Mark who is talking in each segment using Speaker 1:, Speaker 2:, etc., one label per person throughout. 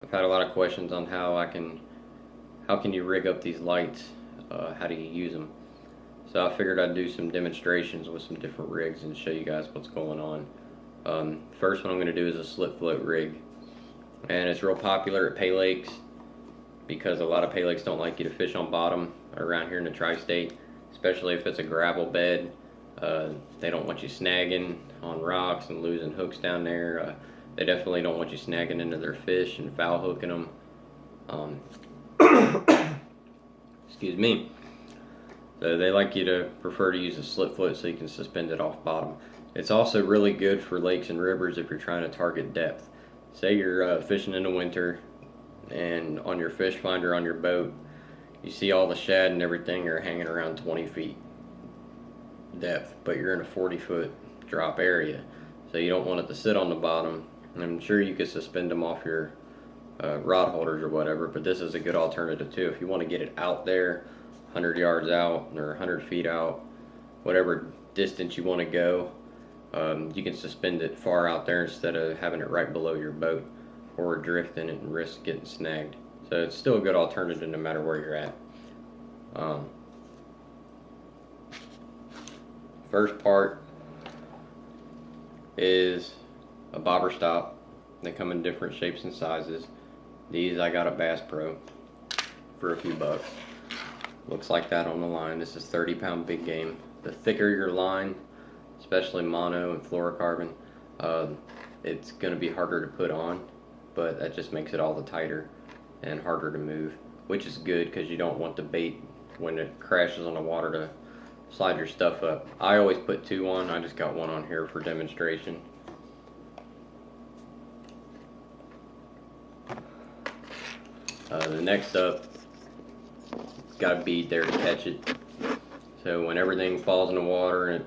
Speaker 1: I've had a lot of questions on how can you rig up these lights? How do you use them? So I figured I'd do some demonstrations with some different rigs and show you guys what's going on. First one I'm going to do is a slip float rig, and it's real popular at pay lakes because a lot of pay lakes don't like you to fish on bottom around here in the tri-state, especially if it's a gravel bed. They don't want you snagging on rocks and losing hooks down there. They definitely don't want you snagging into their fish and foul hooking them. Um, excuse me. So they like you to prefer to use a slip float so you can suspend it off bottom. It's also really good for lakes and rivers if you're trying to target depth. Say you're fishing in the winter and on your fish finder on your boat, you see all the shad and everything are hanging around 20 feet depth, but you're in a 40-foot drop area. So you don't want it to sit on the bottom. And I'm sure you could suspend them off your rod holders or whatever, but this is a good alternative too. If you want to get it out there, 100 yards out or 100 feet out, whatever distance you want to go, you can suspend it far out there instead of having it right below your boat or drifting it and risk getting snagged. So it's still a good alternative no matter where you're at. First part is a bobber stop. They come in different shapes and sizes. These I got at Bass Pro for a few bucks. Looks like that on the line. This is 30-pound big game. The thicker your line, especially mono and fluorocarbon, it's going to be harder to put on, but that just makes it all the tighter and harder to move, which is good because you don't want the bait when it crashes on the water to slide your stuff up. I always put two on. I just got one on here for demonstration. The next up, it's got a bead there to catch it. So when everything falls in the water and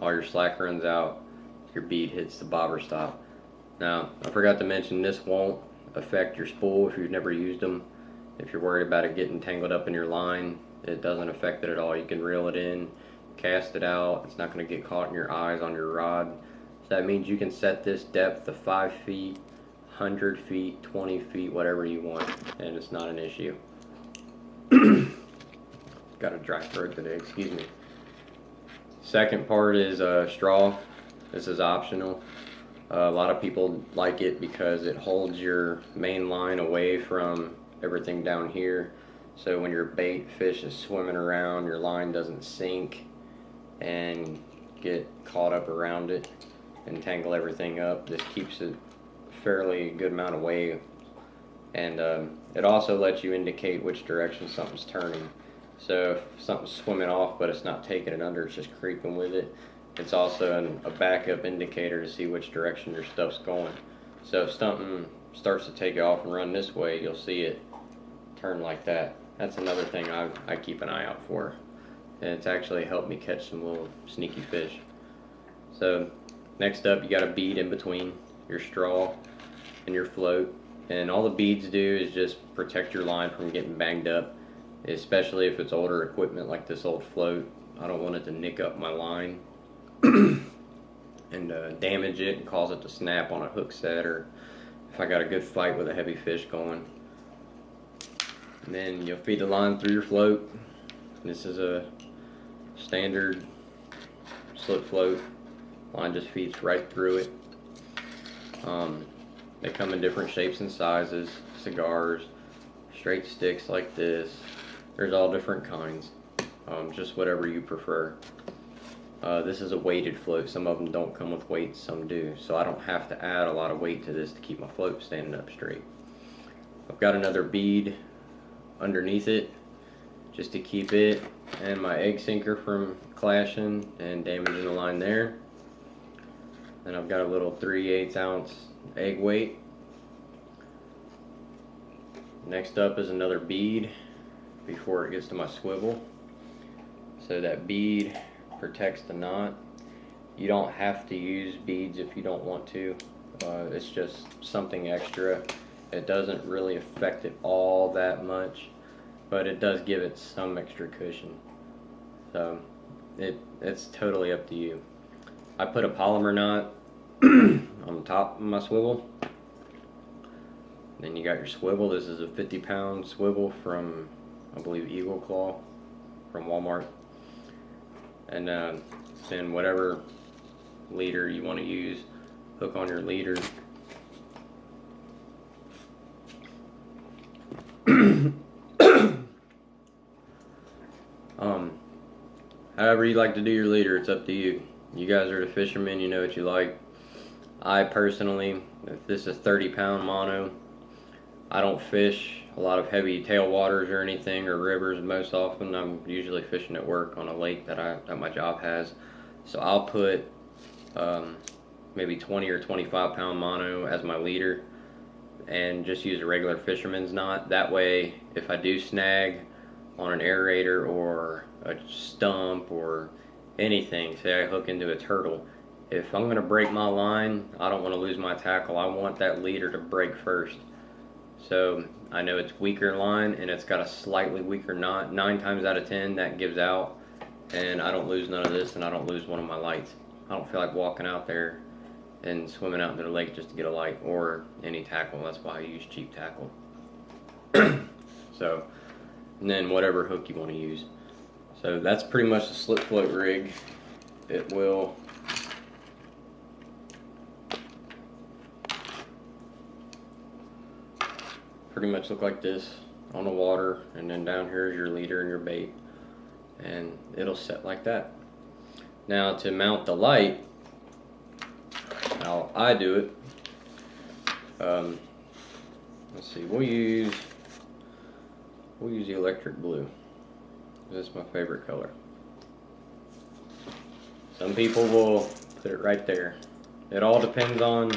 Speaker 1: all your slack runs out, your bead hits the bobber stop. Now, I forgot to mention, this won't affect your spool if you've never used them. If you're worried about it getting tangled up in your line, it doesn't affect it at all. You can reel it in, cast it out. It's not going to get caught in your eyes on your rod. So that means you can set this depth to 5 feet, 100 feet, 20 feet, whatever you want, and it's not an issue. Got a dry throat today, excuse me. Second part is straw. This is optional. A lot of people like it because it holds your main line away from everything down here. So when your bait fish is swimming around, your line doesn't sink and get caught up around it and tangle everything up. This keeps it fairly good amount away, and it also lets you indicate which direction something's turning. So if something's swimming off but it's not taking it under, it's just creeping with it, it's also a backup indicator to see which direction your stuff's going. So if something starts to take off and run this way, you'll see it turn like that. That's another thing I keep an eye out for, and it's actually helped me catch some little sneaky fish. So next up, you got a bead in between your straw and your float, and all the beads do is just protect your line from getting banged up, especially if it's older equipment like this old float. I don't want it to nick up my line and damage it and cause it to snap on a hook set, or if I got a good fight with a heavy fish going. And then you'll feed the line through your float. This is a standard slip float. Line just feeds right through it. They come in different shapes and sizes, cigars, straight sticks like this. There's all different kinds, just whatever you prefer. This is a weighted float. Some of them don't come with weights, some do. So I don't have to add a lot of weight to this to keep my float standing up straight. I've got another bead underneath it just to keep it and my egg sinker from clashing and damaging the line there. Then I've got a little 3/8 ounce egg weight. Next up is another bead before it gets to my swivel. So that bead protects the knot. You don't have to use beads if you don't want to. It's just something extra. It doesn't really affect it all that much, but it does give it some extra cushion. So it's totally up to you. I put a polymer knot on the top of my swivel, Then you got your swivel. This is a 50-pound swivel from, I believe, Eagle Claw from Walmart. And then whatever leader you want to use, hook on your leader. However you like to do your leader, it's up to you. You guys are the fishermen, you know what you like. I personally, if this is 30-pound mono, I don't fish a lot of heavy tailwaters or anything, or rivers most often. I'm usually fishing at work on a lake that my job has. So I'll put maybe 20 or 25-pound mono as my leader and just use a regular fisherman's knot. That way, if I do snag on an aerator or a stump or anything, say I hook into a turtle, if I'm going to break my line, I don't want to lose my tackle. I want that leader to break first. So I know it's weaker line and it's got a slightly weaker knot. 9 times out of 10 that gives out, and I don't lose none of this, and I don't lose one of my lights. I don't feel like walking out there and swimming out into the lake just to get a light or any tackle. That's why I use cheap tackle. So, and then whatever hook you want to use. So that's pretty much the slip float rig. It will pretty much look like this on the water, and then down here is your leader and your bait, and it'll set like that. Now to mount the light, how I do it, let's see, we'll use the electric blue. That's my favorite color. Some people will put it right there. It all depends on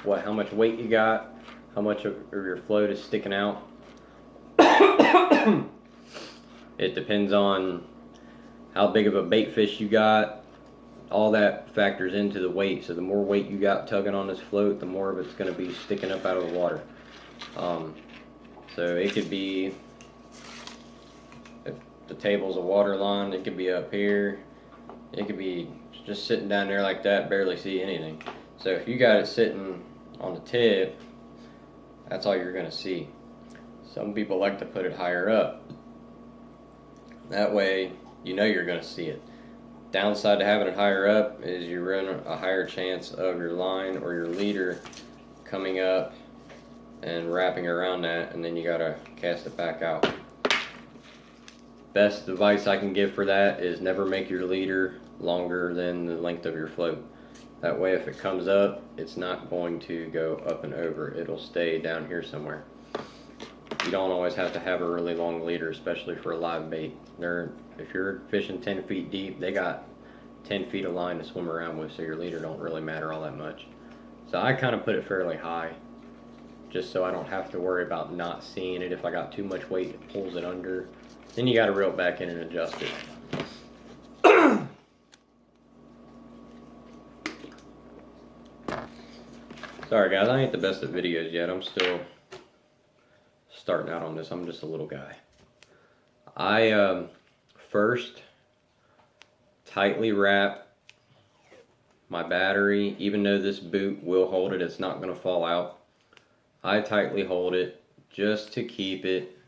Speaker 1: how much weight you got, how much of your float is sticking out. It depends on how big of a bait fish you got. All that factors into the weight. So the more weight you got tugging on this float, the more of it's going to be sticking up out of the water. So it could be, if the table's a water line, it could be up here. It could be just sitting down there like that, barely see anything. So if you got it sitting on the tip, that's all you're going to see. Some people like to put it higher up. That way, you know you're going to see it. Downside to having it higher up is you run a higher chance of your line or your leader coming up and wrapping around that, and then you got to cast it back out. Best advice I can give for that is never make your leader longer than the length of your float. That way, if it comes up, it's not going to go up and over. It'll stay down here somewhere. You don't always have to have a really long leader, especially for a live bait. If you're fishing 10 feet deep, they got 10 feet of line to swim around with, so your leader don't really matter all that much. So I kind of put it fairly high, just so I don't have to worry about not seeing it. If I got too much weight, it pulls it under. Then you got to reel it back in and adjust it. Sorry guys, I ain't the best at videos yet. I'm still starting out on this. I'm just a little guy. I first tightly wrap my battery. Even though this boot will hold it, it's not going to fall out. I tightly hold it just to keep it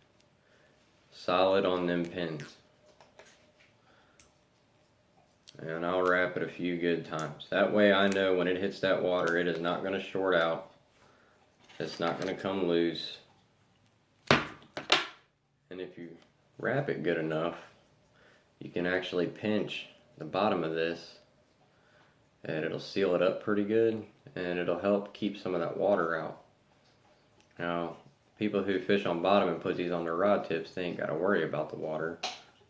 Speaker 1: solid on them pins. And I'll wrap it a few good times. That way I know when it hits that water, it is not going to short out. It's not going to come loose. And if you wrap it good enough, you can actually pinch the bottom of this, and it'll seal it up pretty good, and it'll help keep some of that water out. Now, people who fish on bottom and put these on their rod tips, they ain't got to worry about the water.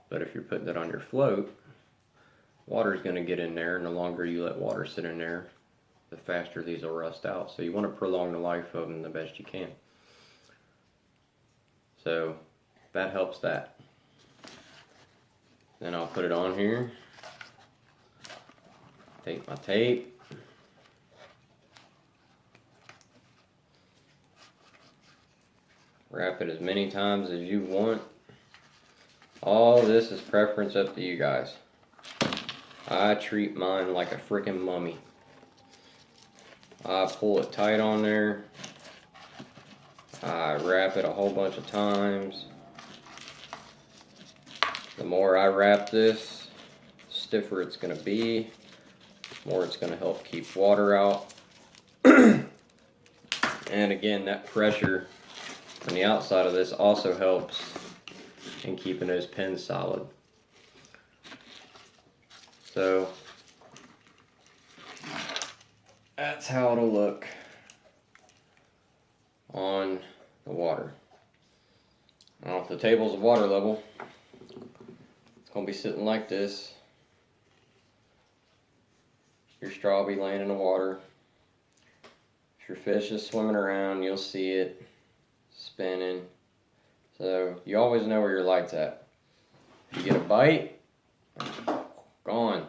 Speaker 1: But if you're putting it on your float, water's going to get in there, and the longer you let water sit in there, the faster these will rust out. So you want to prolong the life of them the best you can. So that helps that. Then I'll put it on here. Take my tape. Wrap it as many times as you want. All this is preference up to you guys. I treat mine like a freaking mummy. I pull it tight on there. I wrap it a whole bunch of times. The more I wrap this, the stiffer it's going to be, the more it's going to help keep water out. And again, that pressure on the outside of this also helps in keeping those pins solid. So that's how it'll look on the water. Now if the table's a water level, it's going to be sitting like this. Your straw will be laying in the water. If your fish is swimming around, you'll see it spinning. So you always know where your light's at. If you get a bite, gone.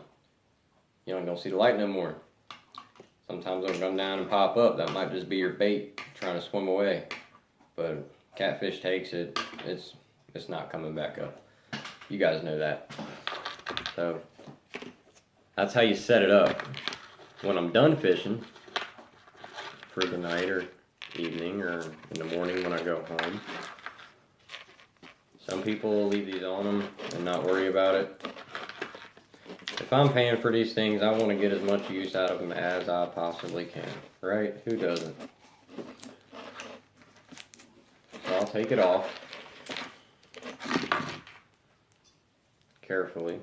Speaker 1: You don't see the light no more. Sometimes it'll come down and pop up. That might just be your bait trying to swim away. But catfish takes it, it's not coming back up. You guys know that. So that's how you set it up. When I'm done fishing for the night or evening or in the morning when I go home, some people will leave these on them and not worry about it. If I'm paying for these things, I want to get as much use out of them as I possibly can, right? Who doesn't? So I'll take it off carefully.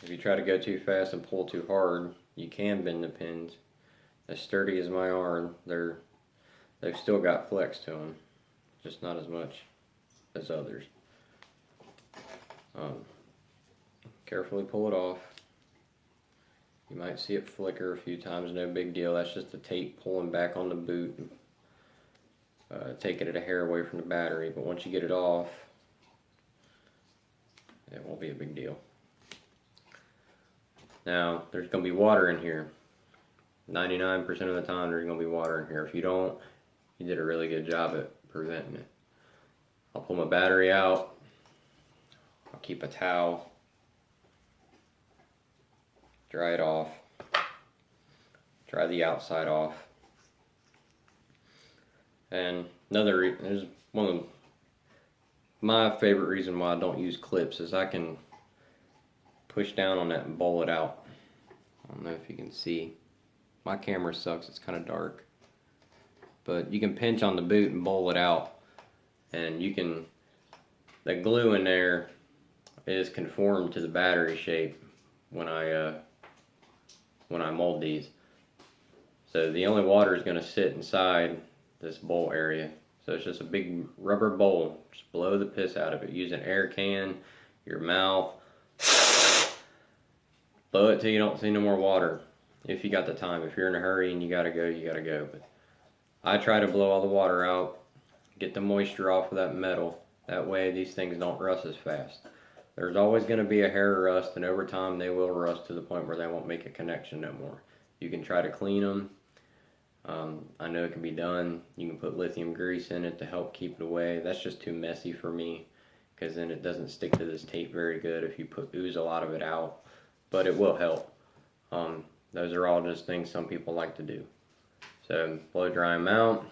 Speaker 1: If you try to go too fast and pull too hard, you can bend the pins. As sturdy as my arm, they've still got flex to them, just not as much as others. Carefully pull it off. You might see it flicker a few times, no big deal. That's just the tape pulling back on the boot, taking it a hair away from the battery. But once you get it off, it won't be a big deal. Now, there's going to be water in here. 99% of the time there's going to be water in here. If you don't, you did a really good job at preventing it. I'll pull my battery out. I'll keep a towel. Dry it off. Dry the outside off. And there's one of my favorite reason why I don't use clips is I can push down on that and bowl it out. I don't know if you can see. My camera sucks, it's kind of dark. But you can pinch on the boot and bowl it out. And you can, the glue in there is conformed to the battery shape when I mold these. So the only water is going to sit inside this bowl area. So it's just a big rubber bowl. Just blow the piss out of it. Use an air can, your mouth. Blow it till you don't see no more water. If you got the time. If you're in a hurry and you gotta go, you gotta go. But I try to blow all the water out, get the moisture off of that metal. That way these things don't rust as fast. There's always going to be a hair of rust, and over time they will rust to the point where they won't make a connection no more. You can try to clean them. I know it can be done. You can put lithium grease in it to help keep it away. That's just too messy for me, because then it doesn't stick to this tape very good if you ooze a lot of it out. But it will help. Those are all just things some people like to do. So blow dry them out,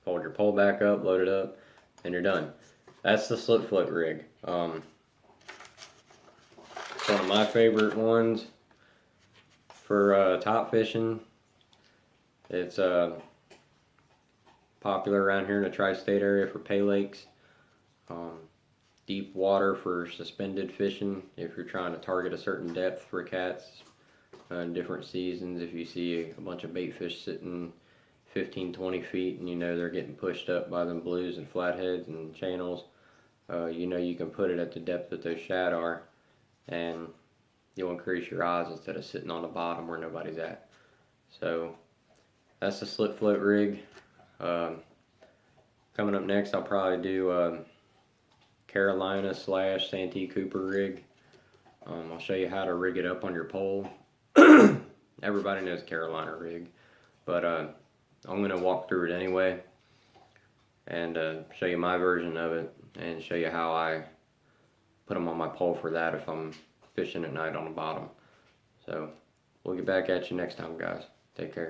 Speaker 1: fold your pole back up, load it up, and you're done. That's the slip float rig. It's one of my favorite ones for top fishing. It's popular around here in the tri-state area for pay lakes. Deep water for suspended fishing if you're trying to target a certain depth for cats. In different seasons, if you see a bunch of bait fish sitting 15-20 feet and you know they're getting pushed up by them blues and flatheads and channels, you know you can put it at the depth that those shad are, and you'll increase your odds instead of sitting on the bottom where nobody's at. So that's the slip float rig. Coming up next, I'll probably do Carolina / Santee Cooper rig. I'll show you how to rig it up on your pole. Everybody knows Carolina rig, but I'm going to walk through it anyway and show you my version of it and show you how I put them on my pole for that if I'm fishing at night on the bottom. So we'll get back at you next time, guys. Take care.